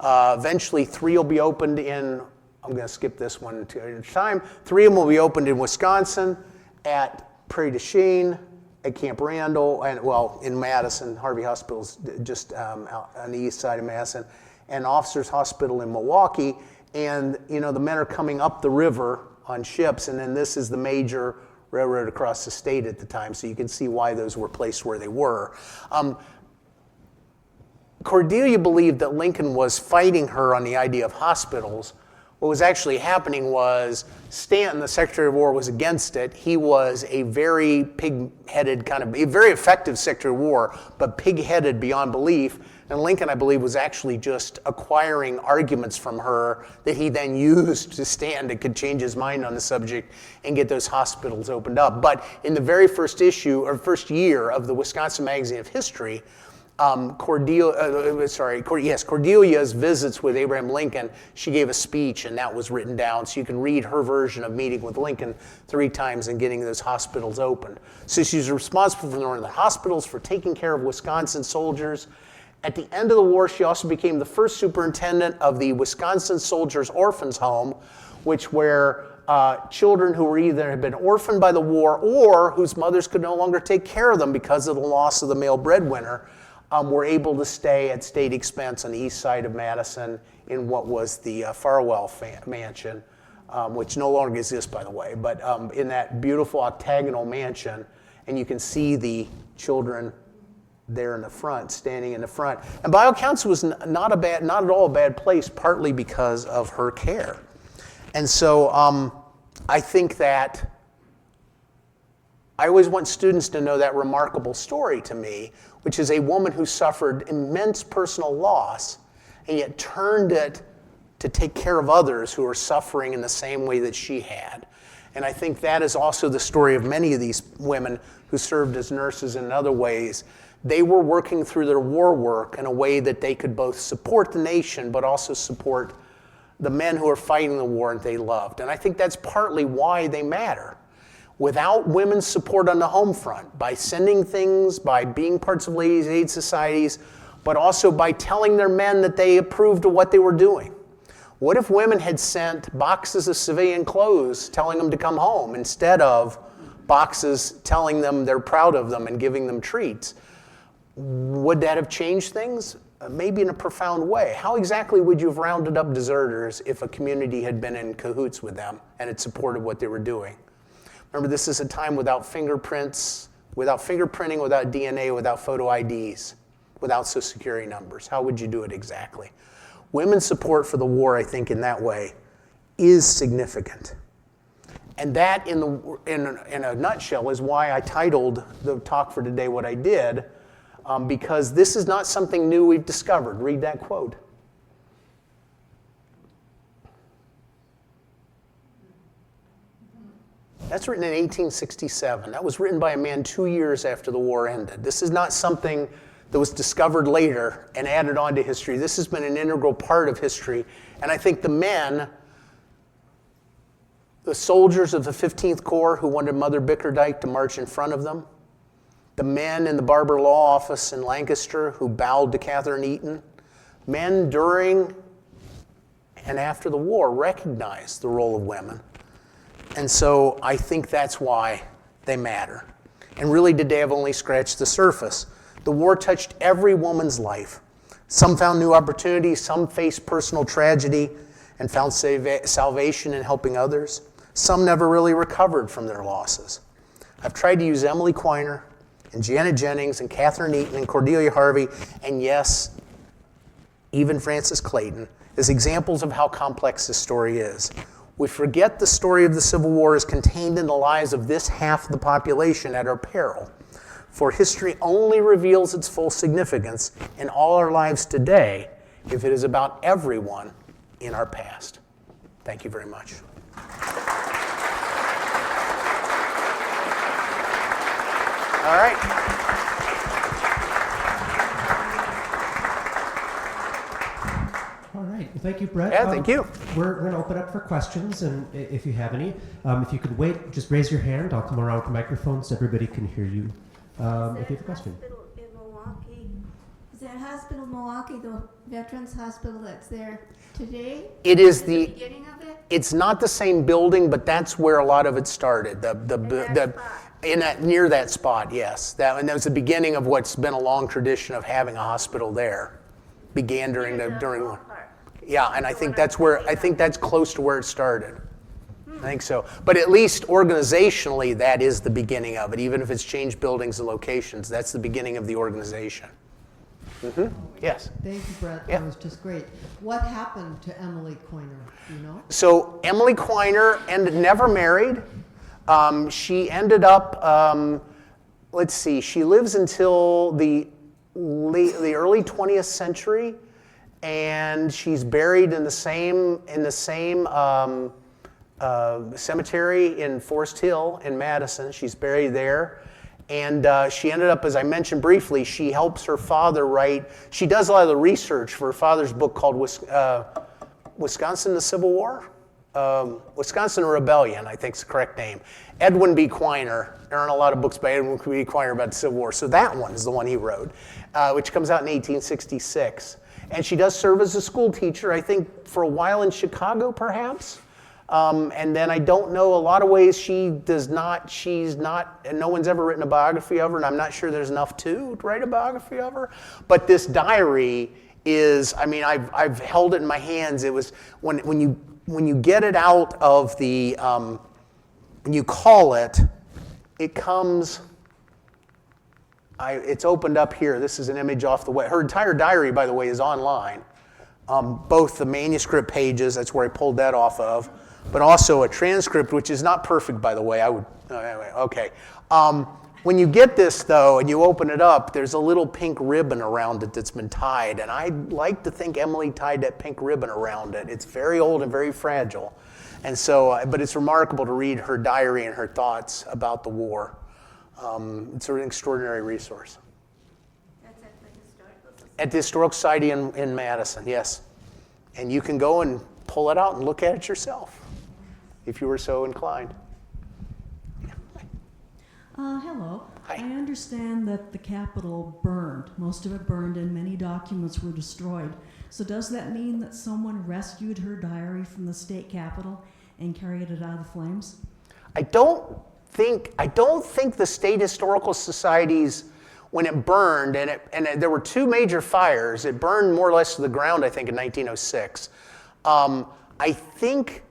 Eventually, 3 will be opened in, I'm going to skip this one at a time. 3 of them will be opened in Wisconsin, at Prairie du Chien, at Camp Randall, and in Madison, Harvey Hospital's just out on the east side of Madison, and Officers Hospital in Milwaukee. And, the men are coming up the river on ships, and then this is the major railroad across the state at the time, so you can see why those were placed where they were. Cordelia believed that Lincoln was fighting her on the idea of hospitals. What was actually happening was Stanton, the Secretary of War, was against it. He was a very pig-headed a very effective Secretary of War, but pig-headed beyond belief. And Lincoln, I believe, was actually just acquiring arguments from her that he then used to Stanton that could change his mind on the subject and get those hospitals opened up. But in the very first year of the Wisconsin Magazine of History, Cordelia's visits with Abraham Lincoln, she gave a speech, and that was written down. So you can read her version of meeting with Lincoln 3 times and getting those hospitals opened. So she's responsible for running the hospitals, for taking care of Wisconsin soldiers. At the end of the war, she also became the first superintendent of the Wisconsin Soldiers' Orphans Home, which were children who were either had been orphaned by the war or whose mothers could no longer take care of them because of the loss of the male breadwinner, were able to stay at state expense on the east side of Madison in what was the Farwell Mansion, which no longer exists, by the way, but in that beautiful octagonal mansion, and you can see the children there in the front, standing in the front. And by all accounts, it was not at all a bad place, partly because of her care. And so I think that I always want students to know that remarkable story to me, which is a woman who suffered immense personal loss and yet turned it to take care of others who are suffering in the same way that she had. And I think that is also the story of many of these women who served as nurses in other ways. they were working through their war work in a way that they could both support the nation but also support the men who are fighting the war and they loved. And I think that's partly why they matter. Without women's support on the home front, by sending things, by being parts of ladies' aid societies, but also by telling their men that they approved of what they were doing. What if women had sent boxes of civilian clothes telling them to come home instead of boxes telling them they're proud of them and giving them treats? Would that have changed things? Maybe in a profound way. How exactly would you have rounded up deserters if a community had been in cahoots with them and had supported what they were doing? Remember, this is a time without fingerprints, without fingerprinting, without DNA, without photo IDs, without social security numbers. How would you do it exactly? Women's support for the war, I think, in that way, is significant. And that, in a nutshell, is why I titled the talk for today what I did, because this is not something new we've discovered. Read that quote. That's written in 1867. That was written by a man 2 years after the war ended. This is not something that was discovered later and added on to history. This has been an integral part of history. And I think the men, the soldiers of the 15th Corps who wanted Mother Bickerdike to march in front of them, the men in the Barber Law Office in Lancaster who bowed to Catherine Eaton, men during and after the war recognized the role of women. And so I think that's why they matter. And really today I've only scratched the surface. The war touched every woman's life. Some found new opportunities, some faced personal tragedy and found salvation in helping others. Some never really recovered from their losses. I've tried to use Emily Quiner and Janet Jennings and Catherine Eaton and Cordelia Harvey, and yes, even Frances Clayton, as examples of how complex this story is. We forget the story of the Civil War is contained in the lives of this half of the population at our peril. For history only reveals its full significance in all our lives today if it is about everyone in our past. Thank you very much. All right. All right. Well, thank you, Brett. Yeah, thank you. We're going to open up for questions, and if you have any, if you could wait, just raise your hand. I'll come around with the microphone so everybody can hear you. If you have a question. In Milwaukee, is that hospital in Milwaukee, the Veterans Hospital that's there today? It is the beginning of it? It's not the same building, but that's where a lot of it started. Near that spot, yes. And that was the beginning of what's been a long tradition of having a hospital there. Began during the. Yeah, and I think that's close to where it started. I think so. But at least organizationally, that is the beginning of it. Even if it's changed buildings and locations, that's the beginning of the organization. Mm-hmm. Yes. Thank you, Brett. Yeah. That was just great. What happened to Emily Quiner? Do you know? So Emily Quiner never married. She ended up, she lives until the early 20th century, and she's buried in the same cemetery in Forest Hill in Madison. She's buried there. And she ended up, as I mentioned briefly, she helps her father write. She does a lot of the research for her father's book called Wisconsin, the Civil War? Wisconsin Rebellion, I think is the correct name. Edwin B. Quiner. There aren't a lot of books by Edwin B. Quiner about the Civil War. So that one is the one he wrote, which comes out in 1866. And she does serve as a school teacher, I think, for a while in Chicago, perhaps. And then I don't know, a lot of ways she's not, and no one's ever written a biography of her, and I'm not sure there's enough to write a biography of her. But this diary is, I've held it in my hands. It was, when you get it out of the, when you call it, it comes, it's opened up here. This is an image off the way. Her entire diary, by the way, is online. Both the manuscript pages, that's where I pulled that off of, but also a transcript, which is not perfect, by the way. Anyway, okay. When you get this, though, and you open it up, there's a little pink ribbon around it that's been tied, and I like to think Emily tied that pink ribbon around it. It's very old and very fragile, and so, but it's remarkable to read her diary and her thoughts about the war. It's an extraordinary resource. At the Historical Society in Madison, yes. And you can go and pull it out and look at it yourself, if you were so inclined. Hello. Hi. I understand that the Capitol burned. Most of it burned and many documents were destroyed. So does that mean that someone rescued her diary from the state capitol and carried it out of the flames? I don't think the State Historical Societies, when it burned, and there were two major fires, it burned more or less to the ground, I think, in 1906. I think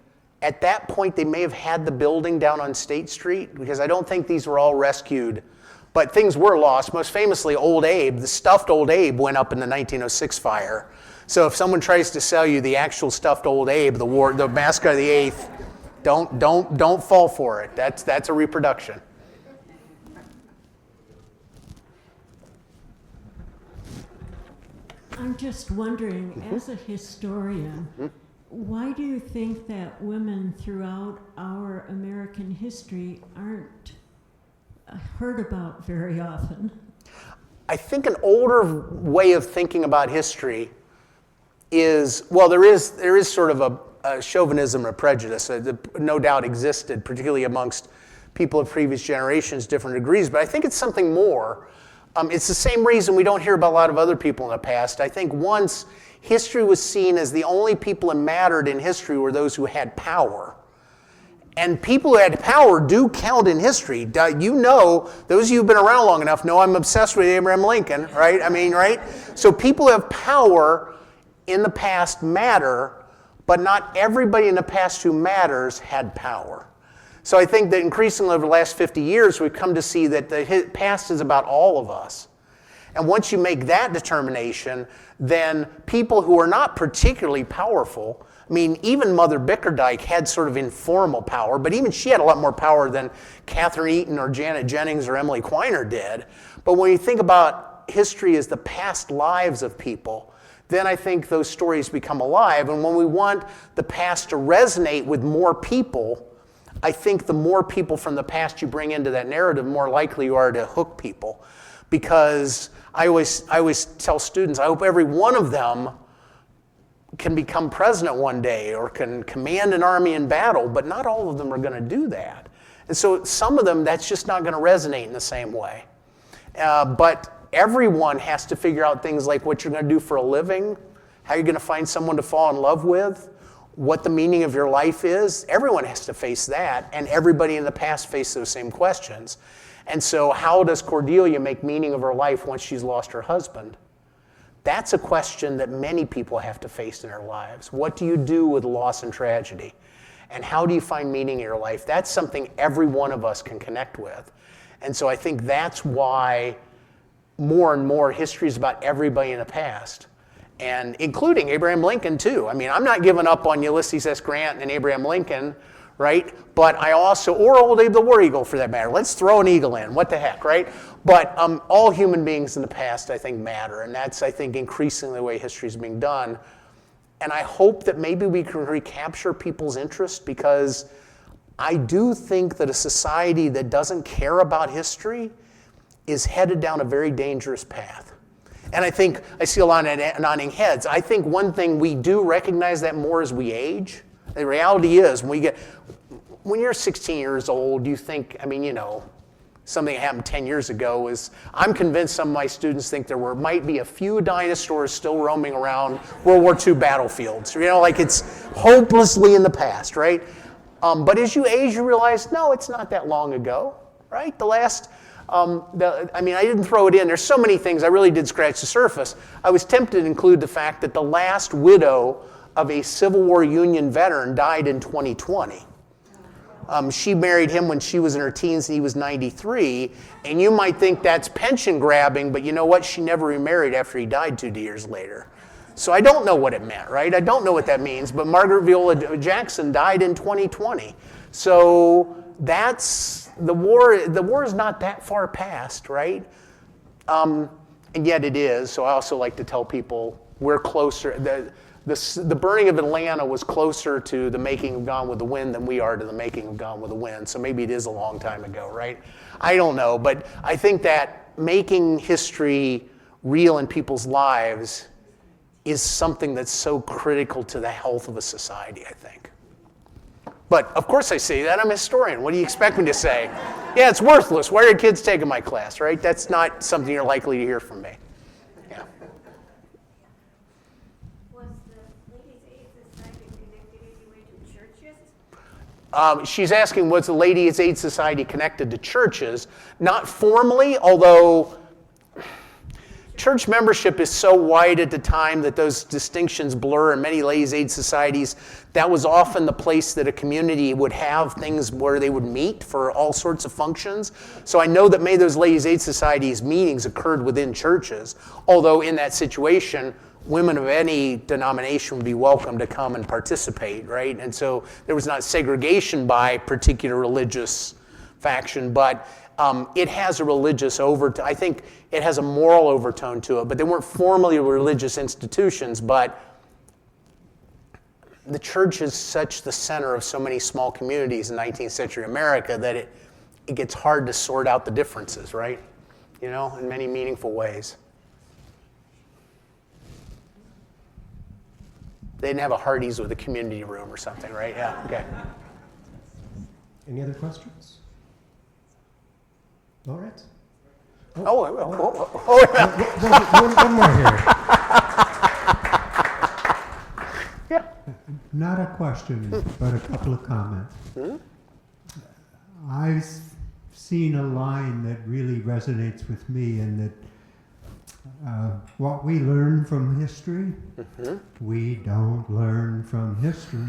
at that point they may have had the building down on State Street, because I don't think these were all rescued. But things were lost. Most famously, Old Abe, the stuffed Old Abe went up in the 1906 fire. So if someone tries to sell you the actual stuffed Old Abe, the mascot of the 8th, don't fall for it. That's a reproduction. I'm just wondering, as a historian, why do you think that women throughout our American history aren't heard about very often? I think an older way of thinking about history is, well, there is sort of a chauvinism or prejudice that no doubt existed, particularly amongst people of previous generations, different degrees, but I think it's something more. It's the same reason we don't hear about a lot of other people in the past. I think once history was seen as the only people that mattered in history were those who had power. And people who had power do count in history. You know, those of you who've been around long enough know I'm obsessed with Abraham Lincoln, right? I mean, right? So people who have power in the past matter, but not everybody in the past who matters had power. So I think that increasingly over the last 50 years, we've come to see that the past is about all of us. And once you make that determination, then people who are not particularly powerful, I mean, even Mother Bickerdike had sort of informal power, but even she had a lot more power than Catherine Eaton or Janet Jennings or Emily Quiner did. But when you think about history as the past lives of people, then I think those stories become alive. And when we want the past to resonate with more people, I think the more people from the past you bring into that narrative, the more likely you are to hook people. Because I always tell students, I hope every one of them can become president one day or can command an army in battle, but not all of them are going to do that. And so some of them, that's just not going to resonate in the same way. But everyone has to figure out things like what you're going to do for a living, how you're going to find someone to fall in love with, what the meaning of your life is. Everyone has to face that, and everybody in the past faced those same questions. And so how does Cordelia make meaning of her life once she's lost her husband? That's a question that many people have to face in their lives. What do you do with loss and tragedy? And how do you find meaning in your life? That's something every one of us can connect with. And so I think that's why more and more history is about everybody in the past, and including Abraham Lincoln too. I mean, I'm not giving up on Ulysses S. Grant and Abraham Lincoln, right? But I also, or Old Abe the War Eagle for that matter. Let's throw an eagle in, what the heck, right? But all human beings in the past, I think, matter. And that's, I think, increasingly the way history is being done. And I hope that maybe we can recapture people's interest, because I do think that a society that doesn't care about history is headed down a very dangerous path. And I think, I see a lot of nodding heads. I think one thing we do recognize that more as we age. The reality is, when you're 16 years old, you think, I mean, you know, something that happened 10 years ago is, I'm convinced some of my students think might be a few dinosaurs still roaming around World War II battlefields. You know, like it's hopelessly in the past, right? But as you age, you realize, no, it's not that long ago, right? I mean, I didn't throw it in. There's so many things. I really did scratch the surface. I was tempted to include the fact that the last widow of a Civil War Union veteran died in 2020. She married him when she was in her teens and he was 93. And you might think that's pension grabbing, but you know what? She never remarried after he died 2 years later. So I don't know what it meant, right? I don't know what that means. But Margaret Viola Jackson died in 2020. So that's the war. The war is not that far past, right? And yet it is. So I also like to tell people we're closer. The burning of Atlanta was closer to the making of Gone with the Wind than we are to the making of Gone with the Wind. So maybe it is a long time ago, right? I don't know. But I think that making history real in people's lives is something that's so critical to the health of a society, I think. But of course I say that. I'm a historian. What do you expect me to say? Yeah, it's worthless. Why are your kids taking my class, right? That's not something you're likely to hear from me. Yeah. Was the Ladies' Aid Society connected in any way to churches? She's asking, was the Ladies' Aid Society connected to churches? Not formally, although church membership is so wide at the time that those distinctions blur. In many Ladies' Aid Societies, that was often the place that a community would have things where they would meet for all sorts of functions. So I know that many of those Ladies' Aid Societies meetings occurred within churches, although in that situation, women of any denomination would be welcome to come and participate, right? And so there was not segregation by particular religious faction, but it has a religious overtone. I think it has a moral overtone to it, but they weren't formally religious institutions. But the church is such the center of so many small communities in 19th century America that it gets hard to sort out the differences, right? You know, in many meaningful ways. They didn't have a Hardee's with a community room or something, right? Yeah, okay. Any other questions? All right. One more here. Yeah. Not a question, but a couple of comments. I've seen a line that really resonates with me, and that what we learn from history, we don't learn from history.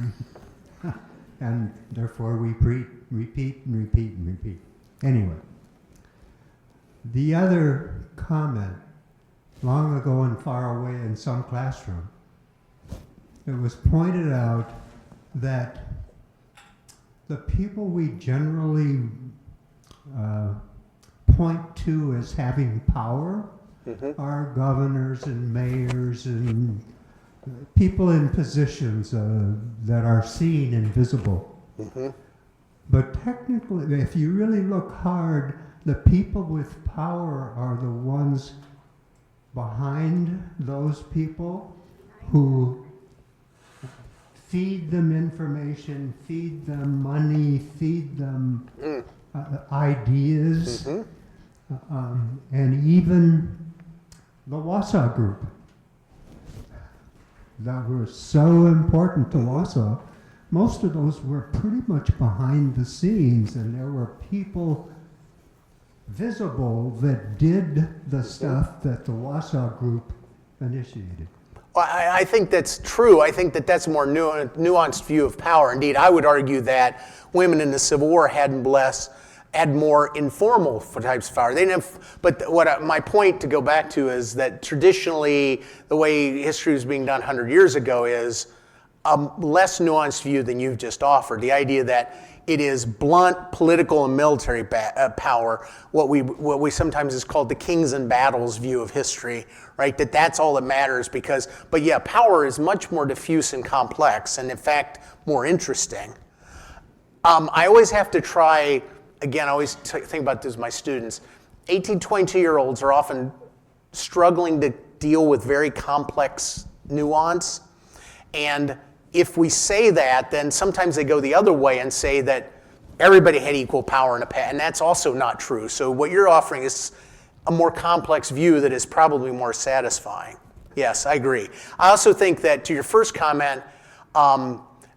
And therefore we repeat and repeat and repeat. Anyway. The other comment, long ago and far away in some classroom, it was pointed out that the people we generally point to as having power are governors and mayors and people in positions that are seen and visible. But technically, if you really look hard, the people with power are the ones behind those people who feed them information, feed them money, feed them ideas, and even the Wausau group that were so important to Wausau. Most of those were pretty much behind the scenes, and there were people visible that did the stuff that the Wausau group initiated. Well, I think that's true. I think that that's a more nuanced view of power. Indeed, I would argue that women in the Civil War had more informal types of power. They didn't have, but my point to go back to is that traditionally, the way history was being done 100 years ago is a less nuanced view than you've just offered. The idea that it is blunt political and military power, what we sometimes is called the kings and battles view of history, right? That's all that matters but yeah, power is much more diffuse and complex, and in fact, more interesting. I always have to try, again, I always think about this with my students. 18, 22-year-olds are often struggling to deal with very complex nuance, and if we say that, then sometimes they go the other way and say that everybody had equal power in the past, and that's also not true. So what you're offering is a more complex view that is probably more satisfying. Yes, I agree. I also think that to your first comment,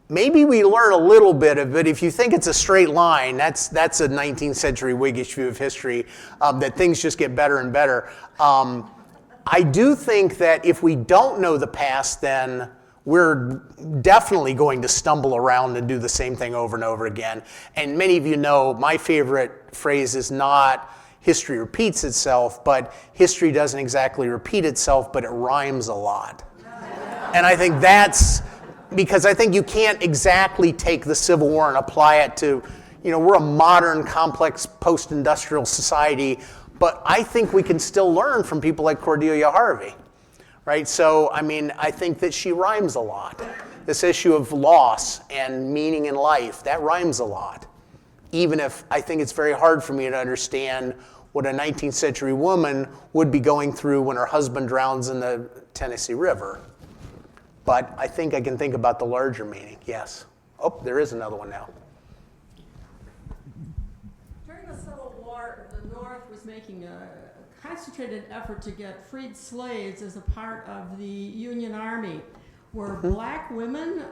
maybe we learn a little bit of it. If you think it's a straight line, that's a 19th century Whiggish view of history, that things just get better and better. I do think that if we don't know the past, then we're definitely going to stumble around and do the same thing over and over again. And many of you know my favorite phrase is not history repeats itself, but history doesn't exactly repeat itself, but it rhymes a lot. And I think that's because I think you can't exactly take the Civil War and apply it to, we're a modern, complex, post-industrial society, but I think we can still learn from people like Cordelia Harvey. Right? So, I think that she rhymes a lot. This issue of loss and meaning in life, that rhymes a lot. Even if I think it's very hard for me to understand what a 19th century woman would be going through when her husband drowns in the Tennessee River. But I think I can think about the larger meaning, yes. Oh, there is another one now. During the Civil War, the North was making a concentrated effort to get freed slaves as a part of the Union Army. Were black women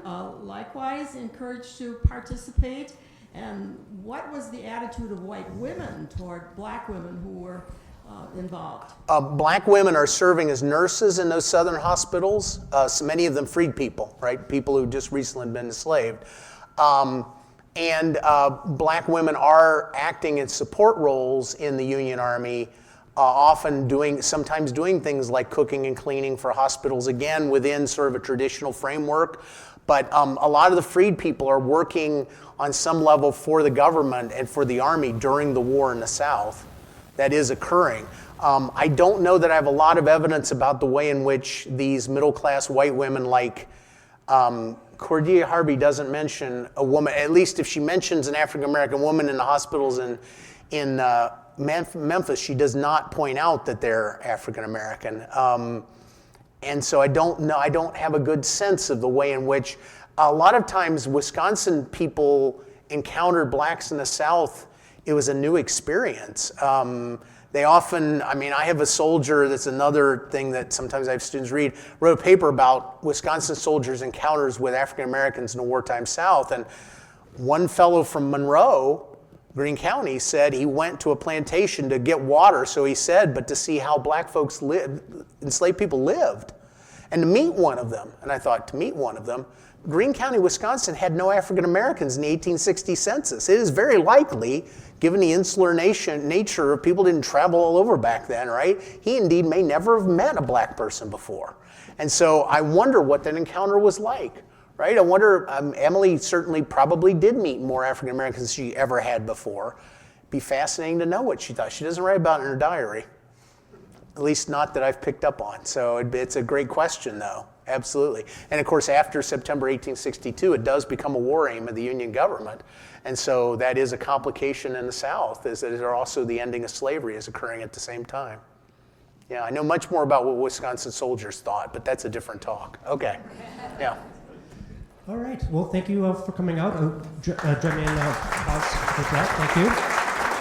likewise encouraged to participate? And what was the attitude of white women toward black women who were involved? Black women are serving as nurses in those southern hospitals. So many of them freed people, right? People who just recently been enslaved. And black women are acting in support roles in the Union Army, sometimes doing things like cooking and cleaning for hospitals, again, within sort of a traditional framework. But a lot of the freed people are working on some level for the government and for the Army during the war in the South. That is occurring. I don't know that I have a lot of evidence about the way in which these middle-class white women like Cordelia Harvey doesn't mention a woman, at least if she mentions an African-American woman in the hospitals in Memphis, she does not point out that they're African-American. And so I don't know, I don't have a good sense of the way in which a lot of times Wisconsin people encountered blacks in the South. It was a new experience. They often, I have a soldier, that's another thing that sometimes I have students read, wrote a paper about Wisconsin soldiers' encounters with African Americans in the wartime South. And one fellow from Monroe, Greene County, said he went to a plantation to get water, so he said, but to see how black folks lived, enslaved people lived, and to meet one of them. And I thought, to meet one of them, Greene County, Wisconsin had no African Americans in the 1860 census. It is very likely, given the insular nature of people didn't travel all over back then, right? He indeed may never have met a black person before. And so I wonder what that encounter was like, right? I wonder, Emily certainly probably did meet more African Americans than she ever had before. It'd be fascinating to know what she thought. She doesn't write about it in her diary, at least not that I've picked up on. So it's a great question, though. Absolutely. And of course, after September 1862, it does become a war aim of the Union government. And so that is a complication in the South, is that also the ending of slavery is occurring at the same time. Yeah, I know much more about what Wisconsin soldiers thought, but that's a different talk. Okay. Yeah. All right. Well, thank you for coming out. Join me in applause for that. Thank you.